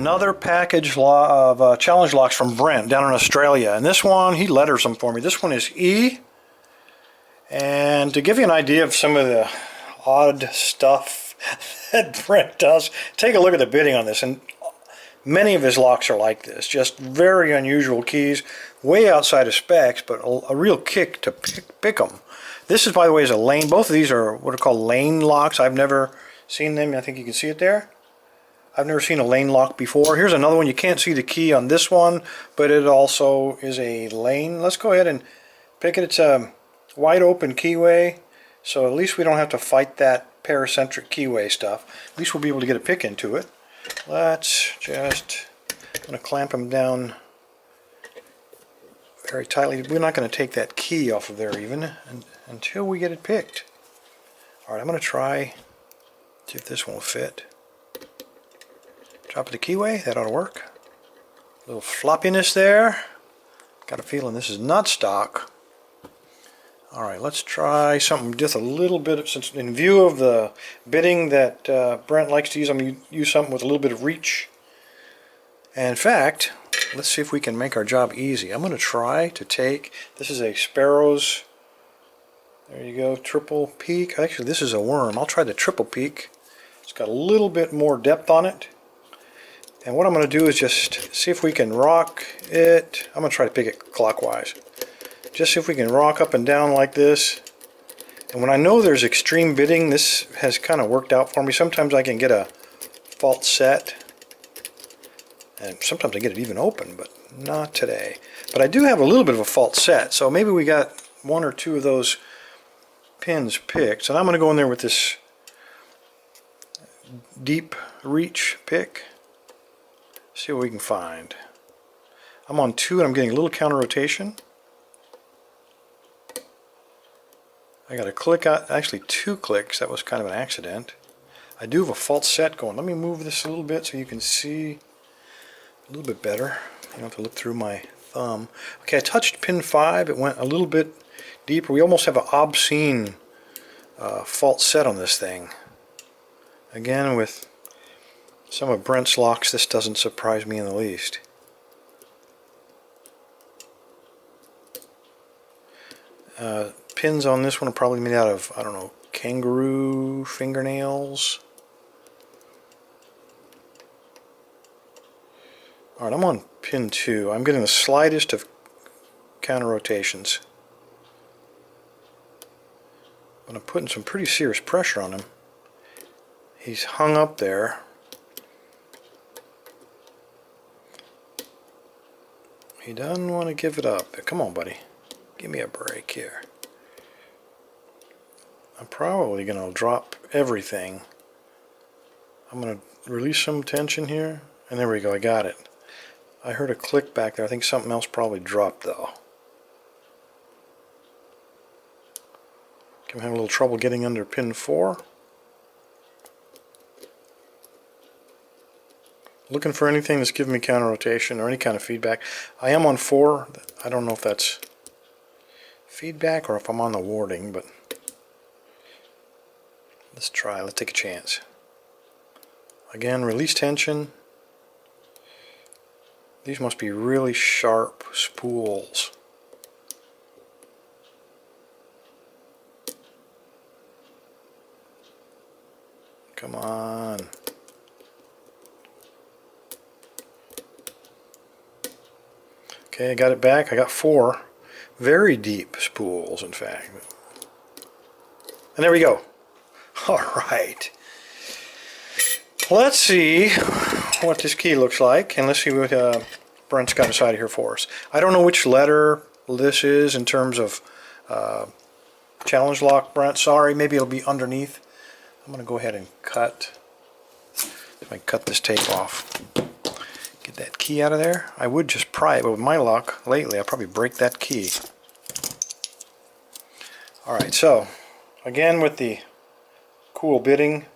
Another package of challenge locks from Brent down in Australia, and this one, he letters them for me. This one is E, and to give you an idea of some of the odd stuff that Brent does, take a look at the bidding on this, and many of his locks are like this, just very unusual keys, way outside of specs, but a real kick to pick them. This is, by the way, is a lane. Both of these are what are called lane locks. I've never seen them. I think you can see it there. I've never seen a lane lock before. Here's another one. You can't see the key on this one, but it also is a lane. Let's go ahead and pick it. It's a wide open keyway, so at least we don't have to fight that paracentric keyway stuff. At least we'll be able to get a pick into it. Let's just, I'm going to clamp them down very tightly. We're not going to take that key off of there even until we get it picked. Alright, I'm going to try, see if this one will fit. Drop of the keyway, that ought to work. A little floppiness there. Got a feeling this is not stock. Alright, let's try something just a little bit, since in view of the bidding that Brent likes to use, I'm going to use something with a little bit of reach. And in fact, let's see if we can make our job easy. I'm going to try to take, this is a Sparrow's, there you go, triple peak. Actually, this is a worm. I'll try the triple peak. It's got a little bit more depth on it. And what I'm going to do is just see if we can rock it. I'm going to try to pick it clockwise. Just see if we can rock up and down like this. And when I know there's extreme bidding, this has kind of worked out for me. Sometimes I can get a fault set. And sometimes I get it even open, but not today. But I do have a little bit of a fault set. So maybe we got one or two of those pins picked. So I'm going to go in there with this deep reach pick. See what we can find. I'm on 2 and I'm getting a little counter rotation. I got a click out, actually 2 clicks. That was kind of an accident. I do have a false set going. Let me move this a little bit so you can see a little bit better. You don't have to look through my thumb. Okay, I touched pin 5. It went a little bit deeper. We almost have an obscene false set on this thing. Again, with some of Brent's locks, this doesn't surprise me in the least. Pins on this one are probably made out of, I don't know, kangaroo fingernails. Alright, I'm on pin 2. I'm getting the slightest of counter rotations. But I'm putting some pretty serious pressure on him. He's hung up there. He doesn't want to give it up. Come on, buddy. Give me a break here. I'm probably going to drop everything. I'm going to release some tension here. And there we go. I got it. I heard a click back there. I think something else probably dropped, though. I'm having a little trouble getting under pin 4. Looking for anything that's giving me counter rotation or any kind of feedback. I am on 4. I don't know if that's feedback or if I'm on the warding, but let's try. Let's take a chance. Again, release tension. These must be really sharp spools. Come on. Okay, I got it back. I got 4 very deep spools, in fact. And there we go. All right. Let's see what this key looks like, and let's see what Brent's got inside here for us. I don't know which letter this is in terms of challenge lock, Brent. Sorry, maybe it'll be underneath. I'm going to go ahead and cut. If I cut this tape off. Get that key out of there. I would just pry it, but with my luck lately I'll probably break that key. Alright, so again with the cool bidding,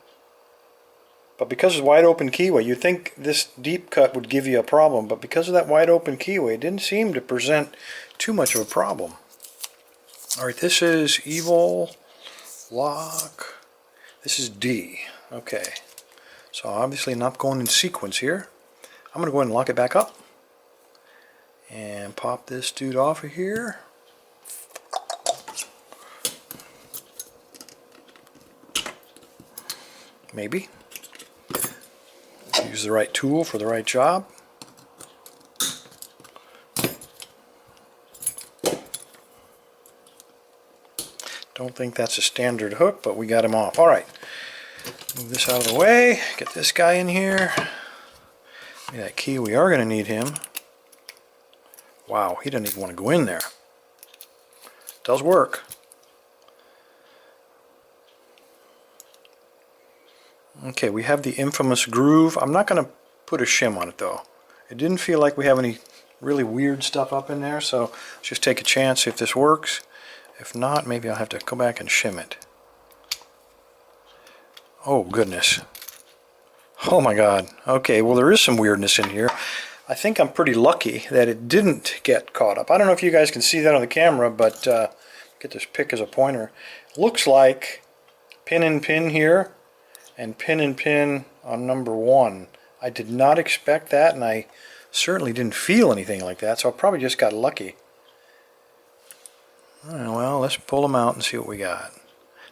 but because it's wide open keyway, you'd think this deep cut would give you a problem, but because of that wide open keyway, it didn't seem to present too much of a problem. Alright, this is Evil Lock. This is D. Okay, so obviously not going in sequence here. I'm going to go ahead and lock it back up and pop this dude off of here. Maybe. Use the right tool for the right job. Don't think that's a standard hook, but we got him off. Alright, move this out of the way, get this guy in here. That key, we are going to need him. Wow, he doesn't even want to go in there. Does work. Okay, we have the infamous groove. I'm not going to put a shim on it though. It didn't feel like we have any really weird stuff up in there, so let's just take a chance if this works. If not, maybe I'll have to go back and shim it. Oh goodness. Oh my god. Okay, well there is some weirdness in here. I think I'm pretty lucky that it didn't get caught up. I don't know if you guys can see that on the camera, but get this pick as a pointer. Looks like pin and pin here and pin on number 1. I did not expect that, and I certainly didn't feel anything like that, so I probably just got lucky. Alright, well, let's pull them out and see what we got.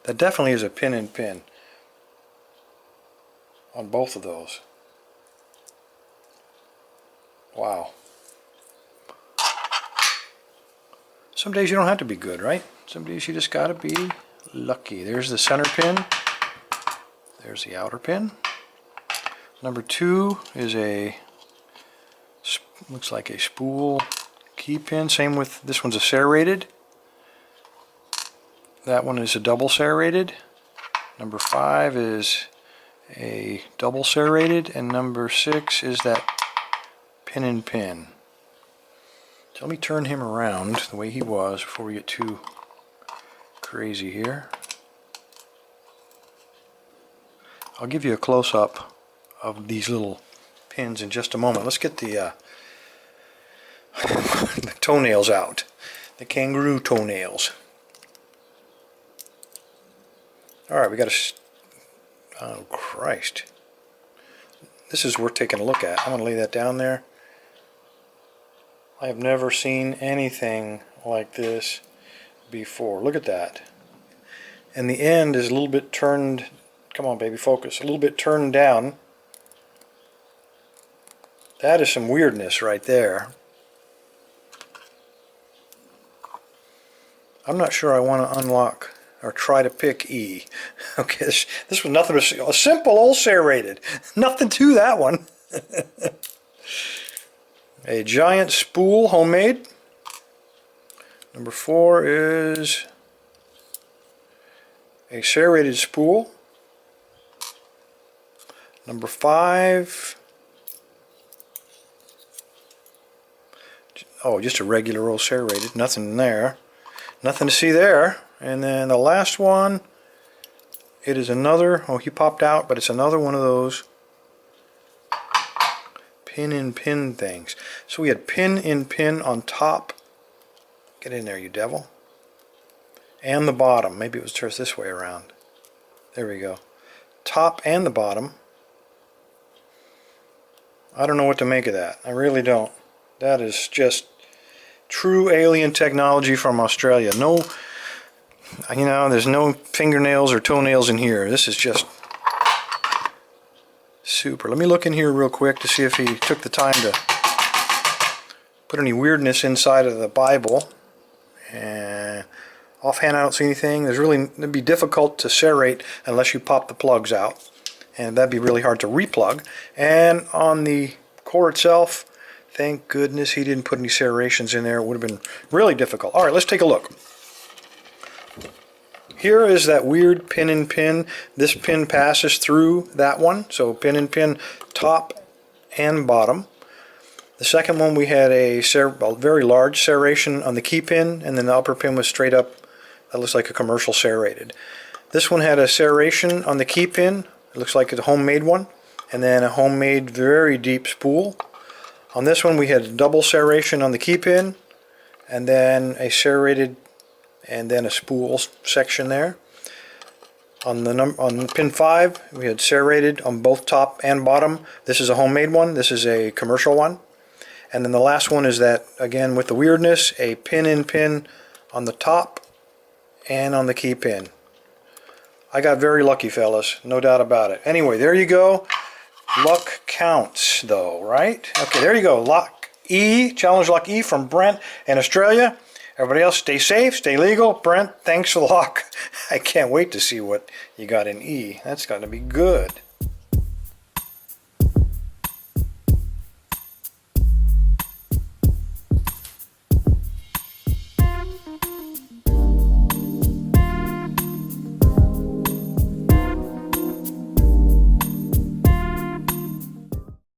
That definitely is a pin on both of those. Wow. Some days you don't have to be good, right? Some days you just gotta be lucky. There's the center pin. There's the outer pin. Number 2 is looks like a spool key pin. Same with this one's a serrated. That one is a double serrated. Number 5 is a double serrated, and number 6 is that pin. So let me turn him around the way he was before we get too crazy here. I'll give you a close-up of these little pins in just a moment. Let's get the the toenails out, the kangaroo toenails. Alright, we got a... Oh, Christ. This is worth taking a look at. I'm going to lay that down there. I have never seen anything like this before. Look at that. And the end is a little bit turned... Come on, baby, focus. A little bit turned down. That is some weirdness right there. I'm not sure I want to unlock or try to pick E. Okay, this was nothing but a simple old serrated. Nothing to that one. A giant spool, homemade. Number 4 is a serrated spool. Number 5, oh, just a regular old serrated, nothing in there. Nothing to see there. And then the last one, it is another, oh, he popped out, but it's another one of those pin things. So we had pin on top. Get in there, you devil. And the bottom. Maybe it was turned this way around. There we go. Top and the bottom. I don't know what to make of that. I really don't. That is just true alien technology from Australia. No, you know, there's no fingernails or toenails in here. This is just super. Let me look in here real quick to see if he took the time to put any weirdness inside of the Bible. And offhand, I don't see anything. It'd be difficult to serrate unless you pop the plugs out, and that'd be really hard to replug. And on the core itself, thank goodness he didn't put any serrations in there. It would have been really difficult. All right, let's take a look. Here is that weird pin. This pin passes through that one, so pin top and bottom. The second one, we had a very large serration on the key pin, and then the upper pin was straight up. That looks like a commercial serrated. This one had a serration on the key pin. It looks like it's a homemade one, and then a homemade very deep spool. On this one we had a double serration on the key pin, and then a serrated, and then a spool section there. On pin 5, we had serrated on both top and bottom. This is a homemade one. This is a commercial one. And then the last one is that, again, with the weirdness, a pin-in pin on the top and on the key pin. I got very lucky, fellas, no doubt about it. Anyway, there you go. Luck counts, though, right? Okay, there you go. Lock E, challenge lock E from Brent in Australia. Everybody else, stay safe, stay legal. Brent, thanks a lot. I can't wait to see what you got in E. That's going to be good.